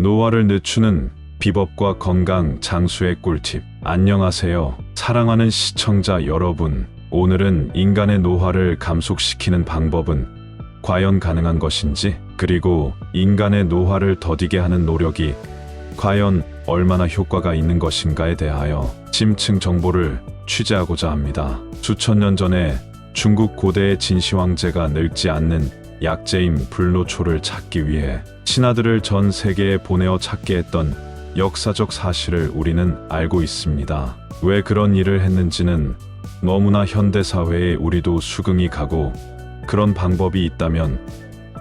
노화를 늦추는 비법과 건강 장수의 꿀팁. 안녕하세요. 사랑하는 시청자 여러분. 오늘은 인간의 노화를 감속시키는 방법은 과연 가능한 것인지, 그리고 인간의 노화를 더디게 하는 노력이 과연 얼마나 효과가 있는 것인가에 대하여 심층 정보를 취재하고자 합니다. 수천 년 전에 중국 고대의 진시 황제가 늙지 않는 약재인 불로초를 찾기 위해 신하들을 전 세계에 보내어 찾게 했던 역사적 사실을 우리는 알고 있습니다. 왜 그런 일을 했는지는 너무나 현대사회에 우리도 수긍이 가고, 그런 방법이 있다면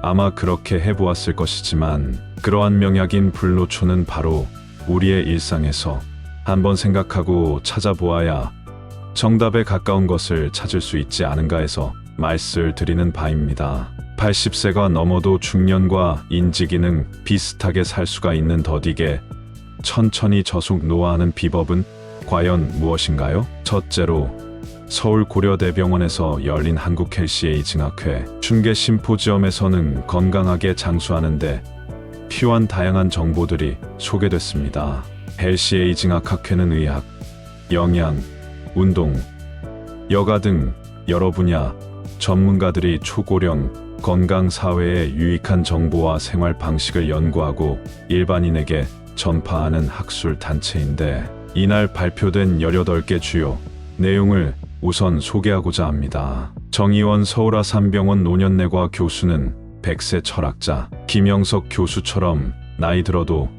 아마 그렇게 해보았을 것이지만, 그러한 명약인 불로초는 바로 우리의 일상에서 한번 생각하고 찾아보아야 정답에 가까운 것을 찾을 수 있지 않은가 해서 말씀을 드리는 바입니다. 80세가 넘어도 중년과 인지기능 비슷하게 살 수가 있는 더디게 천천히 저속 노화하는 비법은 과연 무엇인가요? 첫째로, 서울 고려대병원에서 열린 한국헬시에이징학회 중계 심포지엄에서는 건강하게 장수하는데 필요한 다양한 정보들이 소개됐습니다. 헬시에이징학회는 의학, 영양, 운동, 여가 등 여러 분야 전문가들이 초고령 건강 사회에 유익한 정보와 생활 방식을 연구하고 일반인에게 전파하는 학술 단체인데, 이날 발표된 18개 주요 내용을 우선 소개하고자 합니다. 정의원 서울아산병원 노년내과 교수는 100세 철학자 김영석 교수처럼 나이 들어도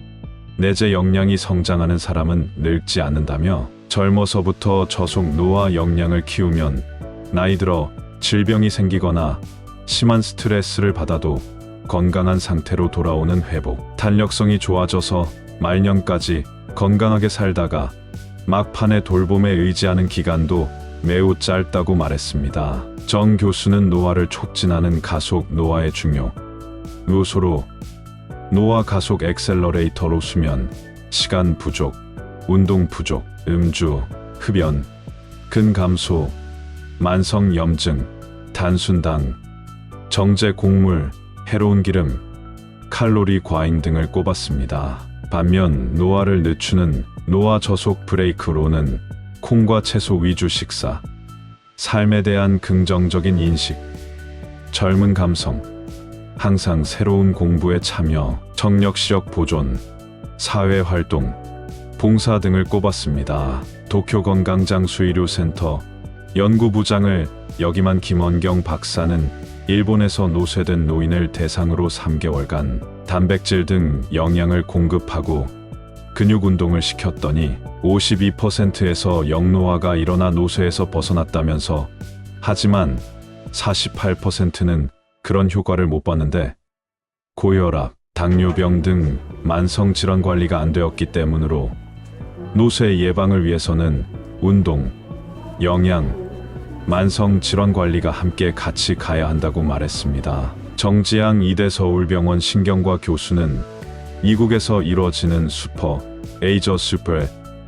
내재 역량이 성장하는 사람은 늙지 않는다며, 젊어서부터 저속 노화 역량을 키우면 나이 들어 질병이 생기거나 심한 스트레스를 받아도 건강한 상태로 돌아오는 회복, 탄력성이 좋아져서 말년까지 건강하게 살다가 막판에 돌봄에 의지하는 기간도 매우 짧다고 말했습니다. 정 교수는 노화를 촉진하는 가속 노화의 중요 요소로 노화 가속 엑셀러레이터로 수면, 시간 부족, 운동 부족, 음주, 흡연, 근 감소, 만성 염증, 단순당, 정제 곡물, 해로운 기름, 칼로리 과잉 등을 꼽았습니다. 반면 노화를 늦추는 노화 저속 브레이크로는 콩과 채소 위주 식사, 삶에 대한 긍정적인 인식, 젊은 감성, 항상 새로운 공부에 참여, 청력 시력 보존, 사회 활동, 봉사 등을 꼽았습니다. 도쿄 건강장수의료센터 연구부장을 역임한 김원경 박사는 일본에서 노쇠된 노인을 대상으로 3개월간 단백질 등 영양을 공급하고 근육 운동을 시켰더니 52%에서 역노화가 일어나 노쇠에서 벗어났다면서, 하지만 48%는 그런 효과를 못 봤는데 고혈압, 당뇨병 등 만성 질환 관리가 안 되었기 때문으로 노쇠 예방을 위해서는 운동, 영양, 만성 질환 관리가 함께 같이 가야 한다고 말했습니다. 정지양 이대 서울병원 신경과 교수는 미국에서 이루어지는 슈퍼 에이저 슈퍼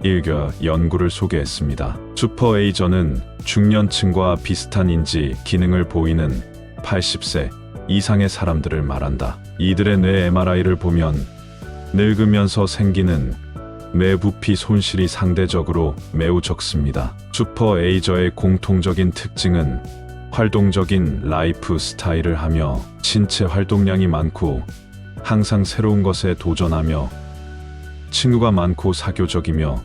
1개 연구를 소개했습니다. 슈퍼 에이저는 중년층과 비슷한 인지 기능을 보이는 80세 이상의 사람들을 말한다. 이들의 뇌 MRI를 보면 늙으면서 생기는 뇌 부피 손실이 상대적으로 매우 적습니다. 슈퍼 에이저의 공통적인 특징은 활동적인 라이프 스타일을 하며 신체 활동량이 많고 항상 새로운 것에 도전하며 친구가 많고 사교적이며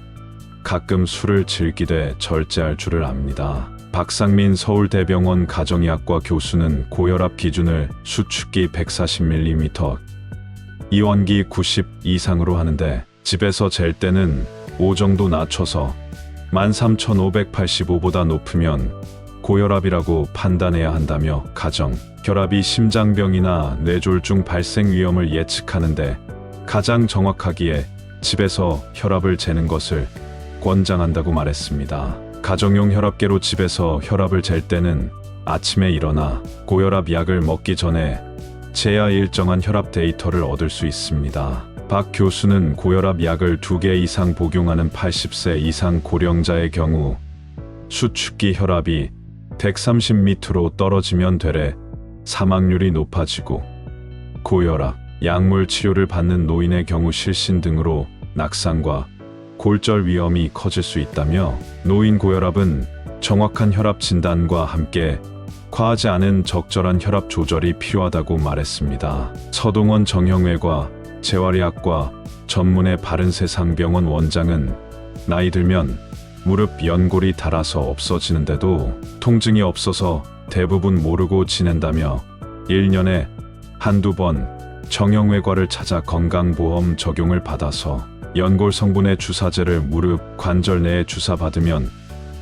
가끔 술을 즐기되 절제할 줄을 압니다. 박상민 서울대병원 가정의학과 교수는 고혈압 기준을 수축기 140mm, 이원기 90 이상으로 하는데 집에서 잴 때는 5 정도 낮춰서 13,585보다 높으면 고혈압이라고 판단해야 한다며, 가정 혈압이 심장병이나 뇌졸중 발생 위험을 예측하는데 가장 정확하기에 집에서 혈압을 재는 것을 권장한다고 말했습니다. 가정용 혈압계로 집에서 혈압을 잴 때는 아침에 일어나 고혈압 약을 먹기 전에 재야 일정한 혈압 데이터를 얻을 수 있습니다. 박 교수는 고혈압 약을 2개 이상 복용하는 80세 이상 고령자의 경우 수축기 혈압이 130m로 떨어지면 되레 사망률이 높아지고 고혈압, 약물 치료를 받는 노인의 경우 실신 등으로 낙상과 골절 위험이 커질 수 있다며 노인 고혈압은 정확한 혈압 진단과 함께 과하지 않은 적절한 혈압 조절이 필요하다고 말했습니다. 서동원 정형외과 재활의학과 전문의 바른세상병원 원장은 나이 들면 무릎 연골이 닳아서 없어지는데도 통증이 없어서 대부분 모르고 지낸다며 1년에 한두 번 정형외과를 찾아 건강보험 적용을 받아서 연골 성분의 주사제를 무릎 관절 내에 주사받으면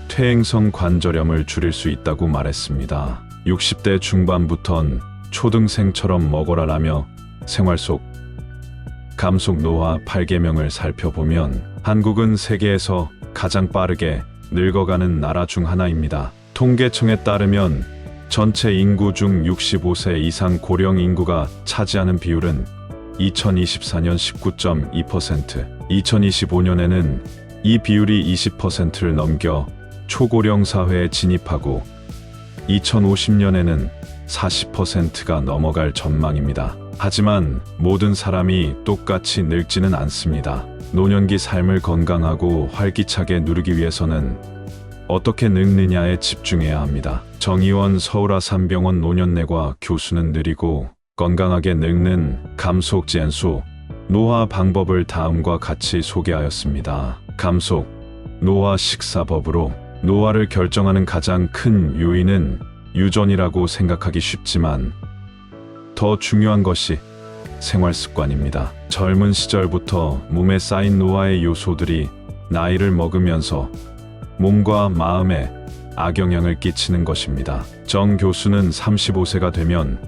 퇴행성 관절염을 줄일 수 있다고 말했습니다. 60대 중반부턴 초등생처럼 먹어라라며 생활 속 감속 노화 8계명을 살펴보면 한국은 세계에서 가장 빠르게 늙어가는 나라 중 하나입니다. 통계청에 따르면 전체 인구 중 65세 이상 고령 인구가 차지하는 비율은 2024년 19.2%, 2025년에는 이 비율이 20%를 넘겨 초고령 사회에 진입하고 2050년에는 40%가 넘어갈 전망입니다. 하지만 모든 사람이 똑같이 늙지는 않습니다. 노년기 삶을 건강하고 활기차게 누리기 위해서는 어떻게 늙느냐에 집중해야 합니다. 정의원 서울아산병원 노년내과 교수는 느리고 건강하게 늙는 감속 젠수 노화 방법을 다음과 같이 소개하였습니다. 감속 노화 식사법으로 노화를 결정하는 가장 큰 요인은 유전이라고 생각하기 쉽지만 더 중요한 것이 생활 습관입니다. 젊은 시절부터 몸에 쌓인 노화의 요소들이 나이를 먹으면서 몸과 마음에 악영향을 끼치는 것입니다. 정 교수는 35세가 되면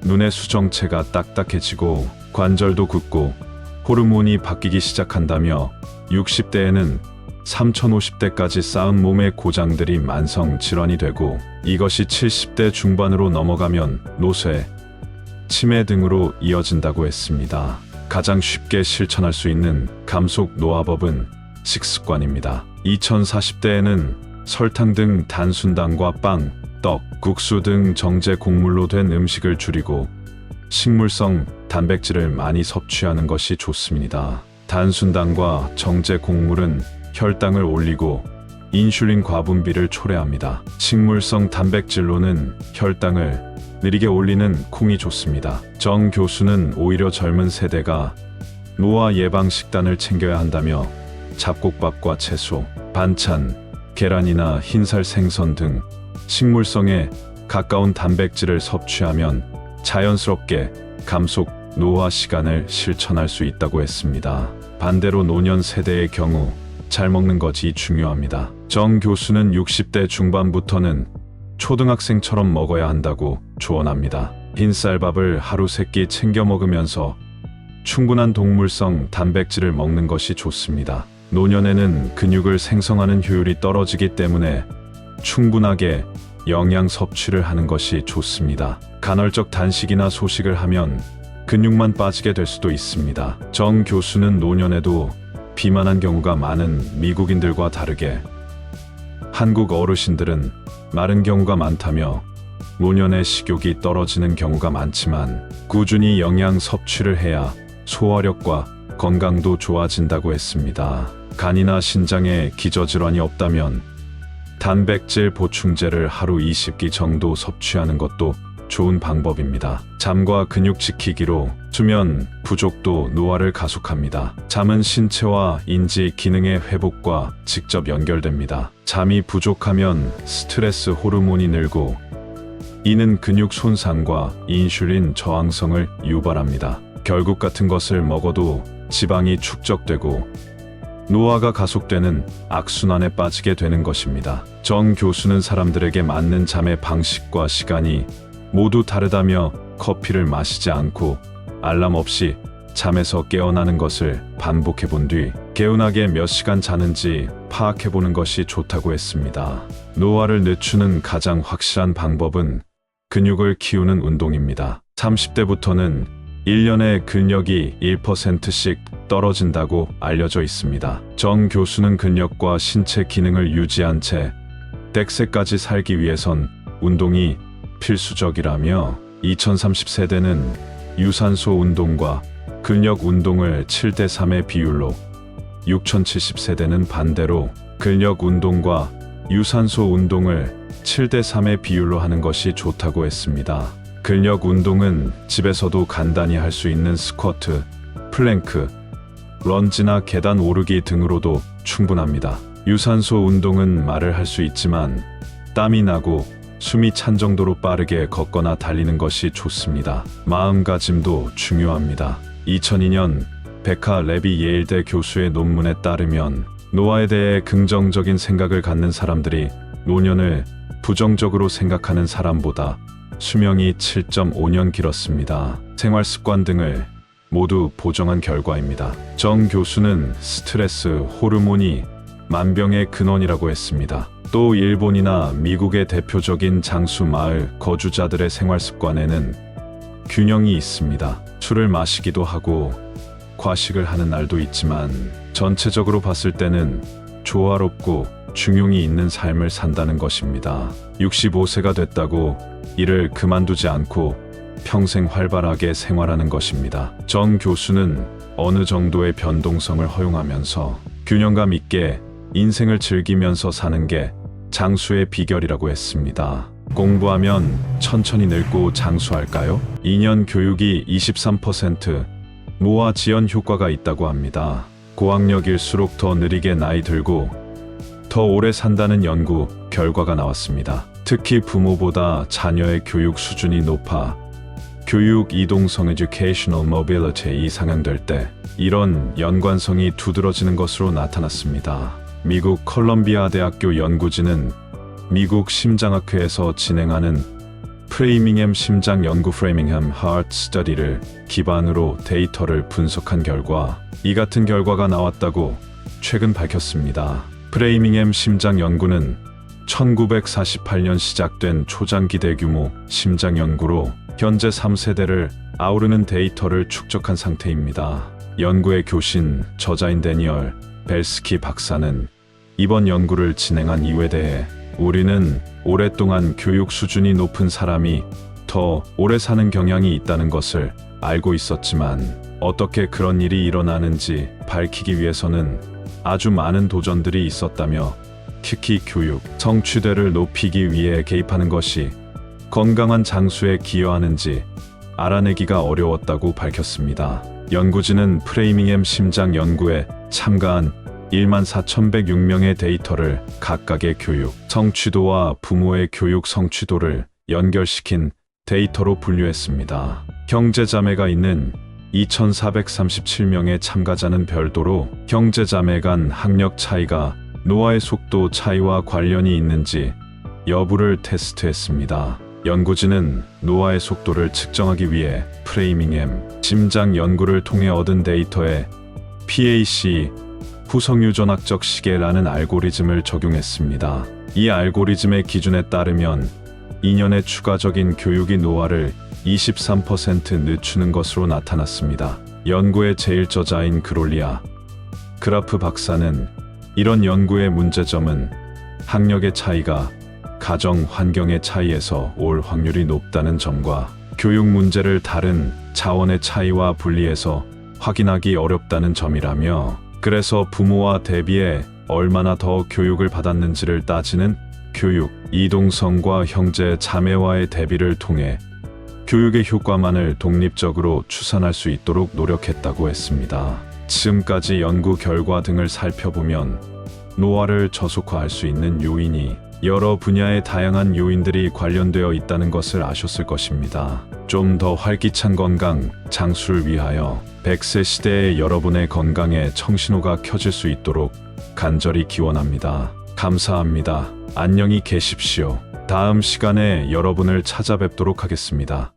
눈의 수정체가 딱딱해지고 관절도 굳고 호르몬이 바뀌기 시작한다며 60대에는 3050대까지 쌓은 몸의 고장들이 만성 질환이 되고 이것이 70대 중반으로 넘어가면 노쇠, 치매 등으로 이어진다고 했습니다. 가장 쉽게 실천할 수 있는 감속 노화법은 식습관입니다. 2040대에는 설탕 등 단순당과 빵, 떡, 국수 등 정제 곡물로 된 음식을 줄이고 식물성 단백질을 많이 섭취하는 것이 좋습니다. 단순당과 정제 곡물은 혈당을 올리고 인슐린 과분비를 초래합니다. 식물성 단백질로는 혈당을 느리게 올리는 콩이 좋습니다. 정 교수는 오히려 젊은 세대가 노화 예방 식단을 챙겨야 한다며 잡곡밥과 채소, 반찬, 계란이나 흰살 생선 등 식물성에 가까운 단백질을 섭취하면 자연스럽게 감속 노화 시간을 실천할 수 있다고 했습니다. 반대로 노년 세대의 경우 잘 먹는 것이 중요합니다. 정 교수는 60대 중반부터는 초등학생처럼 먹어야 한다고 조언합니다. 흰쌀밥을 하루 3끼 챙겨 먹으면서 충분한 동물성 단백질을 먹는 것이 좋습니다. 노년에는 근육을 생성하는 효율이 떨어지기 때문에 충분하게 영양 섭취를 하는 것이 좋습니다. 간헐적 단식이나 소식을 하면 근육만 빠지게 될 수도 있습니다. 정 교수는 노년에도 비만한 경우가 많은 미국인들과 다르게 한국 어르신들은 마른 경우가 많다며 노년에 식욕이 떨어지는 경우가 많지만 꾸준히 영양 섭취를 해야 소화력과 건강도 좋아진다고 했습니다. 간이나 신장에 기저질환이 없다면 단백질 보충제를 하루 20끼 정도 섭취하는 것도 좋은 방법입니다. 잠과 근육 지키기로 수면 부족도 노화를 가속합니다. 잠은 신체와 인지 기능의 회복과 직접 연결됩니다. 잠이 부족하면 스트레스 호르몬이 늘고 이는 근육 손상과 인슐린 저항성을 유발합니다. 결국 같은 것을 먹어도 지방이 축적되고 노화가 가속되는 악순환에 빠지게 되는 것입니다. 정 교수는 사람들에게 맞는 잠의 방식과 시간이 모두 다르다며 커피를 마시지 않고 알람 없이 잠에서 깨어나는 것을 반복해 본 뒤 개운하게 몇 시간 자는지 파악해 보는 것이 좋다고 했습니다. 노화를 늦추는 가장 확실한 방법은 근육을 키우는 운동입니다. 30대부터는 1년에 근력이 1%씩 떨어진다고 알려져 있습니다. 정 교수는 근력과 신체 기능을 유지한 채 100세까지 살기 위해선 운동이 필수적이라며 2030세대는 유산소 운동과 근력 운동을 7대 3의 비율로, 6070세대는 반대로 근력 운동과 유산소 운동을 7대 3의 비율로 하는 것이 좋다고 했습니다. 근력 운동은 집에서도 간단히 할 수 있는 스쿼트, 플랭크, 런지나 계단 오르기 등으로도 충분합니다. 유산소 운동은 말을 할 수 있지만 땀이 나고 숨이 찬 정도로 빠르게 걷거나 달리는 것이 좋습니다. 마음가짐도 중요합니다. 2002년 베카 레비 예일대 교수의 논문에 따르면 노화에 대해 긍정적인 생각을 갖는 사람들이 노년을 부정적으로 생각하는 사람보다 수명이 7.5년 길었습니다. 생활 습관 등을 모두 보정한 결과입니다. 정 교수는 스트레스 호르몬이 만병의 근원이라고 했습니다. 또 일본이나 미국의 대표적인 장수 마을 거주자들의 생활 습관에는 균형이 있습니다. 술을 마시기도 하고 과식을 하는 날도 있지만 전체적으로 봤을 때는 조화롭고 중용이 있는 삶을 산다는 것입니다. 65세가 됐다고 일을 그만두지 않고 평생 활발하게 생활하는 것입니다. 정 교수는 어느 정도의 변동성을 허용하면서 균형감 있게 인생을 즐기면서 사는 게 장수의 비결이라고 했습니다. 공부하면 천천히 늙고 장수할까요? 2년 교육이 23% 노화 지연 효과가 있다고 합니다. 고학력일수록 더 느리게 나이 들고 더 오래 산다는 연구 결과가 나왔습니다. 특히 부모보다 자녀의 교육 수준이 높아 교육 이동성 educational mobility이 상향될 때 이런 연관성이 두드러지는 것으로 나타났습니다. 미국 컬럼비아 대학교 연구진은 미국 심장학회에서 진행하는 프레이밍햄 심장 연구 프레이밍햄 하트 스터디를 기반으로 데이터를 분석한 결과 이 같은 결과가 나왔다고 최근 밝혔습니다. 프레이밍햄 심장 연구는 1948년 시작된 초장기 대규모 심장 연구로 현재 3세대를 아우르는 데이터를 축적한 상태입니다. 연구의 교신 저자인 데니얼 벨스키 박사는 이번 연구를 진행한 이유에 대해 우리는 오랫동안 교육 수준이 높은 사람이 더 오래 사는 경향이 있다는 것을 알고 있었지만 어떻게 그런 일이 일어나는지 밝히기 위해서는 아주 많은 도전들이 있었다며 특히 교육 성취도를 높이기 위해 개입하는 것이 건강한 장수에 기여하는지 알아내기가 어려웠다고 밝혔습니다. 연구진은 프레이밍햄 심장 연구에 참가한 14,106명의 데이터를 각각의 교육 성취도와 부모의 교육 성취도를 연결시킨 데이터로 분류했습니다. 형제자매가 있는 2,437명의 참가자는 별도로 형제자매 간 학력 차이가 노화의 속도 차이와 관련이 있는지 여부를 테스트했습니다. 연구진은 노화의 속도를 측정하기 위해 프레이밍햄 심장 연구를 통해 얻은 데이터에 PAC 후성유전학적 시계라는 알고리즘을 적용했습니다. 이 알고리즘의 기준에 따르면 2년의 추가적인 교육이 노화를 23% 늦추는 것으로 나타났습니다. 연구의 제1저자인 그롤리아 그라프 박사는 이런 연구의 문제점은 학력의 차이가 가정 환경의 차이에서 올 확률이 높다는 점과 교육 문제를 다른 자원의 차이와 분리해서 확인하기 어렵다는 점이라며 그래서 부모와 대비해 얼마나 더 교육을 받았는지를 따지는 교육 이동성과 형제 자매와의 대비를 통해 교육의 효과만을 독립적으로 추산할 수 있도록 노력했다고 했습니다. 지금까지 연구 결과 등을 살펴보면 노화를 저속화할 수 있는 요인이 여러 분야의 다양한 요인들이 관련되어 있다는 것을 아셨을 것입니다. 좀 더 활기찬 건강 장수를 위하여 100세 시대의 여러분의 건강에 청신호가 켜질 수 있도록 간절히 기원합니다. 감사합니다. 안녕히 계십시오. 다음 시간에 여러분을 찾아뵙도록 하겠습니다.